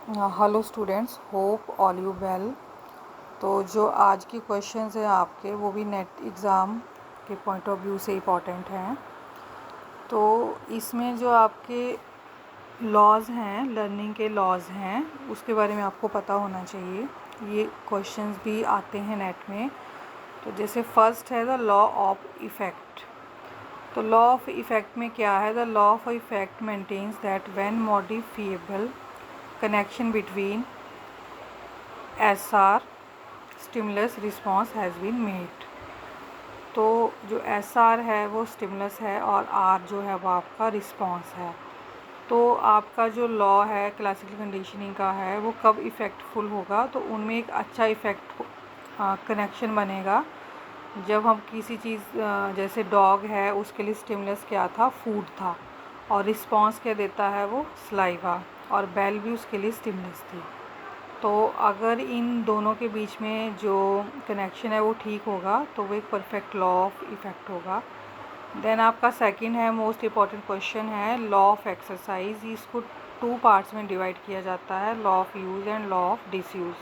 Hello students, hope all you well. तो जो आज के क्वेश्चंस हैं आपके, वो भी नेट एग्ज़ाम के पॉइंट ऑफ व्यू से इम्पॉर्टेंट हैं। तो इसमें जो आपके लॉज हैं, लर्निंग के लॉज हैं, उसके बारे में आपको पता होना चाहिए। ये क्वेश्चंस भी आते हैं नेट में। तो जैसे फर्स्ट है द लॉ ऑफ इफ़ेक्ट। तो लॉ ऑफ इफ़ेक्ट में क्या है? The law of effect maintains that when modifiable connection between SR stimulus response has been made। तो जो SR है वो स्टिमुलस है और R जो है वो आपका रिस्पॉन्स है। तो आपका जो लॉ है क्लासिकल कंडीशनिंग का है, वो कब इफ़ेक्टफुल होगा? तो उनमें एक अच्छा इफ़ेक्ट कनेक्शन बनेगा जब हम किसी चीज़ जैसे डॉग है, उसके लिए स्टिमुलस क्या था? फूड था। और रिस्पॉन्स क्या देता है? वो स्लाइवा। और बेल भी उसके लिए स्टिमुलस थी। तो अगर इन दोनों के बीच में जो कनेक्शन है वो ठीक होगा तो वो एक परफेक्ट लॉ ऑफ इफ़ेक्ट होगा। देन आपका सेकंड है, मोस्ट इम्पॉर्टेंट क्वेश्चन है लॉ ऑफ एक्सरसाइज। इसको 2 पार्ट्स में डिवाइड किया जाता है, law of use and law of disuse.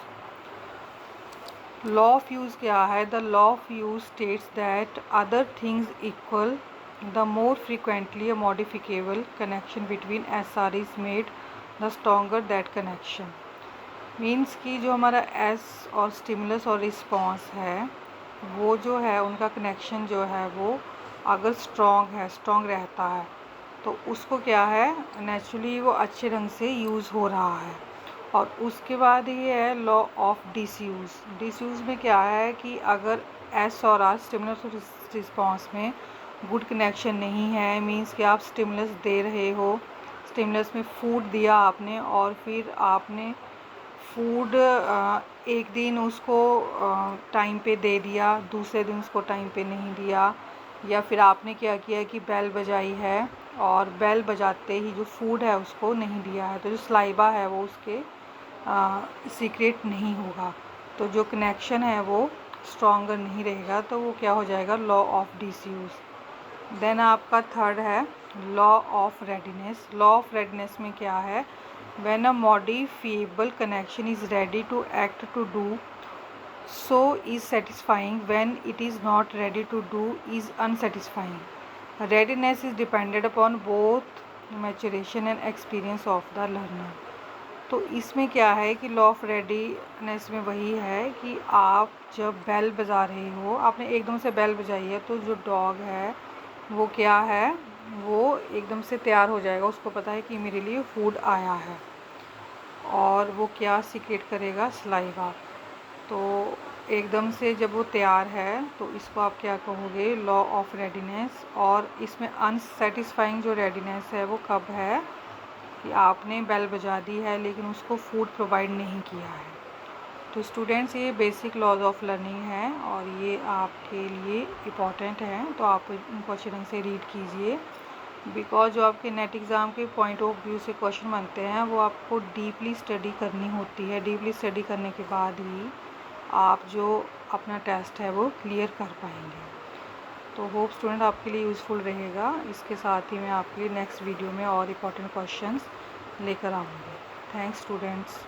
Law of use क्या है? The law of use states that other things equal the more frequently a modifiable connection between S R is made the stronger that connection. Means कि जो हमारा S और stimulus और response है, वो जो है उनका कनेक्शन जो है वो अगर स्ट्रॉन्ग रहता है तो उसको क्या है, नेचुरली वो अच्छे ढंग से यूज़ हो रहा है। और उसके बाद ये है लॉ ऑफ डिसयूज़। डिसयूज़ में क्या है कि अगर एस और आर स्टिमुलस और रिस्पॉन्स में गुड कनेक्शन नहीं है, मीन्स कि आप स्टिमुलस दे रहे हो, स्टिमुलस में फूड दिया आपने और फिर आपने फूड एक दिन उसको टाइम पे दे दिया, दूसरे दिन उसको टाइम पे नहीं दिया, या फिर आपने क्या किया कि बेल बजाई है और बेल बजाते ही जो फूड है उसको नहीं दिया है, तो जो स्लाइवा है वो उसके सीक्रेट नहीं होगा, तो जो कनेक्शन है वो स्ट्रॉन्गर नहीं रहेगा, तो वो क्या हो जाएगा? Law of disuse. देन आपका थर्ड है law of readiness. Law of readiness में क्या है? when a modifiable connection is ready to act to do so is satisfying, when it is not ready to do is unsatisfying. Readiness is dependent upon both maturation and experience of the learner। तो इसमें क्या है कि law of readiness में वही है कि आप जब बेल बजा रहे हो, आपने एकदम से बेल बजाई है, तो जो डॉग है वो क्या है, वो एकदम से तैयार हो जाएगा, उसको पता है कि मेरे लिए फूड आया है, और वो क्या सीक्रेट करेगा? स्लाइवा। तो एकदम से जब वो तैयार है तो इसको आप क्या कहोगे? Law of readiness. और इसमें अनसेटिस्फाइंग जो रेडीनेस है वो कब है? कि आपने बेल बजा दी है लेकिन उसको फूड प्रोवाइड नहीं किया है। तो स्टूडेंट्स, ये बेसिक लॉज ऑफ लर्निंग है और ये आपके लिए इम्पॉर्टेंट हैं, तो आप इनको अच्छे ढंग से रीड कीजिए, बिकॉज जो आपके नेट एग्ज़ाम के पॉइंट ऑफ व्यू से क्वेश्चन बनते हैं वो आपको डीपली स्टडी करनी होती है। डीपली स्टडी करने के बाद ही आप जो अपना टेस्ट है वो क्लियर कर पाएंगे। तो होप स्टूडेंट आपके लिए यूज़फुल रहेगा। इसके साथ ही मैं आपके लिए नेक्स्ट वीडियो में और इम्पॉर्टेंट क्वेश्चंस लेकर आऊँगी। Thanks students.